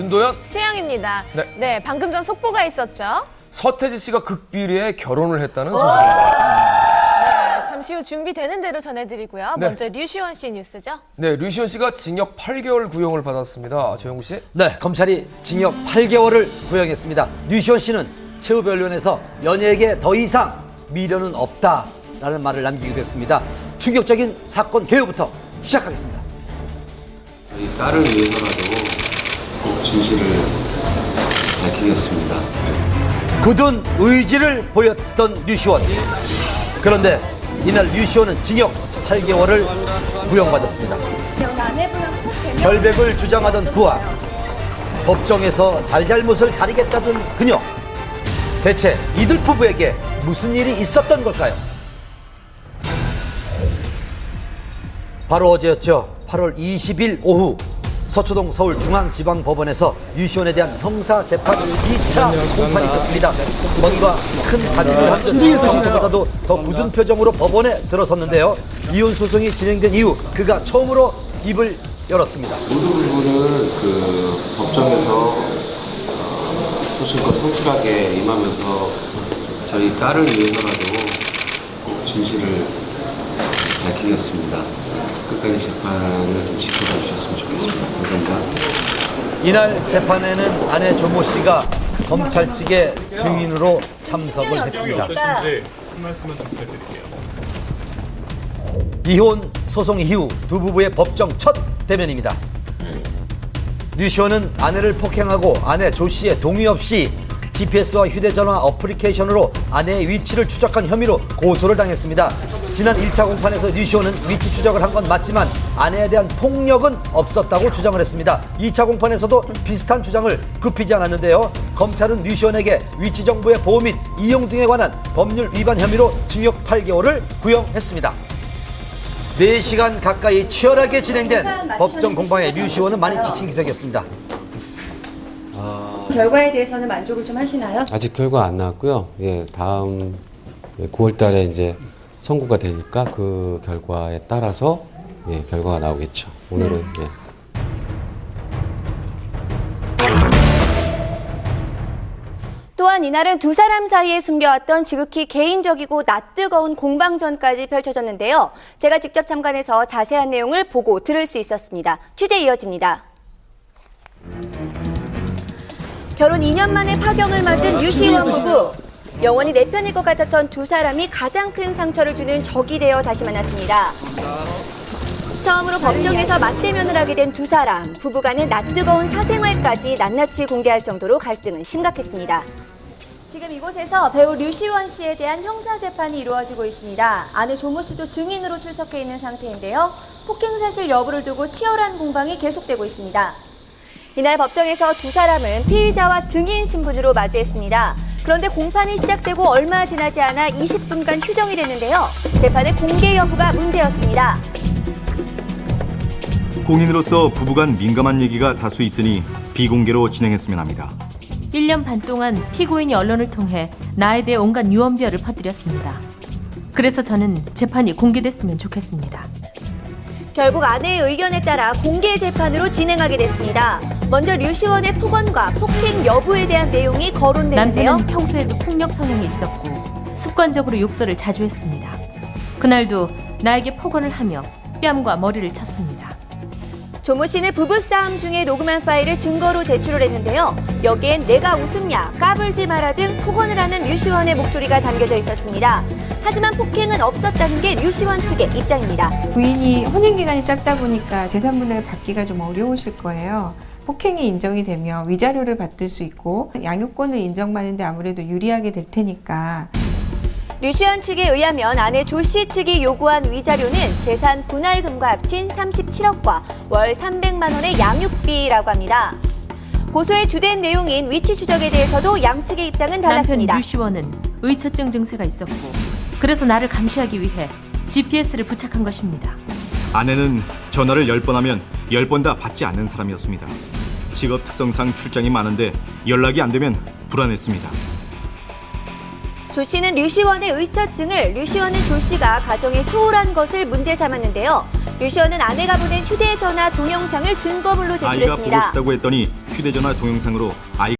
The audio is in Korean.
윤도현, 수영입니다. 네. 네, 방금 전 속보가 있었죠. 서태지 씨가 극비리에 결혼을 했다는 소식입니다. 잠시 후 준비되는 대로 전해드리고요. 네. 먼저 류시원 씨 뉴스죠. 네, 류시원 씨가 징역 8개월 구형을 받았습니다. 조영구 씨. 네, 검찰이 징역 8개월을 구형했습니다. 류시원 씨는 최후변론에서 연예계에 더 이상 미련은 없다라는 말을 남기기도 했습니다. 충격적인 사건 개요부터 시작하겠습니다. 저희 딸을 위해서라도 꼭 진실을 밝히겠습니다. 굳은 의지를 보였던 류시원. 그런데 이날 류시원은 징역 8개월을 구형받았습니다. 결백을 주장하던 그와 법정에서 잘잘못을 가리겠다던 그녀. 대체 이들 부부에게 무슨 일이 있었던 걸까요? 바로 어제였죠. 8월 20일 오후 서초동 서울중앙지방법원에서 류시원에 대한 형사재판 2차 공판이 있었습니다. 뭔가 큰 다짐을 한 듯 평소보다도 더 굳은 표정으로 법원에 들어섰는데요. 이혼 소송이 진행된 이후 그가 처음으로 입을 열었습니다. 모든 부분은 법정에서 소신껏 성실하게 임하면서 저희 딸을 위해서라도 꼭 진실을 밝히겠습니다. 끝까지 재판을 좀 지켜봐 주셨으면 좋겠습니다. 감사합니다. 이날 재판에는 아내 조모 씨가 검찰 측의 증인으로 참석을 했습니다. 어떠신지 한 말씀만 좀 부탁드릴게요. 이혼 소송 이후 두 부부의 법정 첫 대면입니다. 류시원은 아내를 폭행하고 아내 조 씨의 동의 없이 GPS와 휴대전화 어플리케이션으로 아내의 위치를 추적한 혐의로 고소를 당했습니다. 지난 1차 공판에서 류시원은 위치 추적을 한 건 맞지만 아내에 대한 폭력은 없었다고 주장을 했습니다. 2차 공판에서도 비슷한 주장을 굽히지 않았는데요. 검찰은 류시원에게 위치 정보의 보호 및 이용 등에 관한 법률 위반 혐의로 징역 8개월을 구형했습니다. 4시간 가까이 치열하게 진행된 법정 공방에 류시원은 많이 지친 기색이었습니다. 결과에 대해서는 만족을 좀 하시나요? 아직 결과 안 나왔고요. 예, 다음 9월달에 이제 선고가 되니까 그 결과에 따라서 예, 결과가 나오겠죠. 오늘은 예. 또한 이날은 두 사람 사이에 숨겨왔던 지극히 개인적이고 낯뜨거운 공방전까지 펼쳐졌는데요. 제가 직접 참관해서 자세한 내용을 보고 들을 수 있었습니다. 취재 이어집니다. 결혼 2년 만에 파경을 맞은 류시원 부부. 영원히 내 편일 것 같았던 두 사람이 가장 큰 상처를 주는 적이 되어 다시 만났습니다. 처음으로 법정에서 맞대면을 하게 된 두 사람. 부부간의 낯뜨거운 사생활까지 낱낱이 공개할 정도로 갈등은 심각했습니다. 지금 이곳에서 배우 류시원 씨에 대한 형사재판이 이루어지고 있습니다. 아내 조모 씨도 증인으로 출석해 있는 상태인데요. 폭행 사실 여부를 두고 치열한 공방이 계속되고 있습니다. 이날 법정에서 두 사람은 피의자와 증인 신분으로 마주했습니다. 그런데 공판이 시작되고 얼마 지나지 않아 20분간 휴정이 됐는데요. 재판의 공개 여부가 문제였습니다. 공인으로서 부부간 민감한 얘기가 다수 있으니 비공개로 진행했으면 합니다. 1년 반 동안 피고인이 언론을 통해 나에 대해 온갖 유언비어를 퍼뜨렸습니다. 그래서 저는 재판이 공개됐으면 좋겠습니다. 결국 아내의 의견에 따라 공개 재판으로 진행하게 됐습니다. 먼저 류시원의 폭언과 폭행 여부에 대한 내용이 거론되는데요. 남편은 평소에도 폭력 성향이 있었고 습관적으로 욕설을 자주 했습니다. 그날도 나에게 폭언을 하며 뺨과 머리를 쳤습니다. 조모 씨는 부부싸움 중에 녹음한 파일을 증거로 제출을 했는데요. 여기엔 내가 웃음냐, 까불지 마라 등 폭언을 하는 류시원의 목소리가 담겨져 있었습니다. 하지만 폭행은 없었다는 게 류시원 측의 입장입니다. 부인이 혼인기간이 짧다 보니까 재산분할 받기가 좀 어려우실 거예요. 폭행이 인정이 되면 위자료를 받을 수 있고 양육권을 인정받는데 아무래도 유리하게 될 테니까. 류시원 측에 의하면 아내 조 씨 측이 요구한 위자료는 재산 분할금과 합친 37억과 월 300만 원의 양육비라고 합니다. 고소의 주된 내용인 위치 추적에 대해서도 양측의 입장은 달랐습니다. 남편 류시원은 의처증 증세가 있었고 그래서 나를 감시하기 위해 GPS를 부착한 것입니다. 아내는 전화를 10번 하면 10번 다 받지 않는 사람이었습니다. 직업 특성상 출장이 많은데 연락이 안 되면 불안했습니다. 조 씨는 류 시원의 의처증을 류 씨원은 조 씨가 가정에 소홀한 것을 문제 삼았는데요. 류 시원은 아내가 보낸 휴대전화 동영상을 증거물로 아이가 보고 제출했습니다. 싶다고 했더니 휴대전화 동영상으로 아이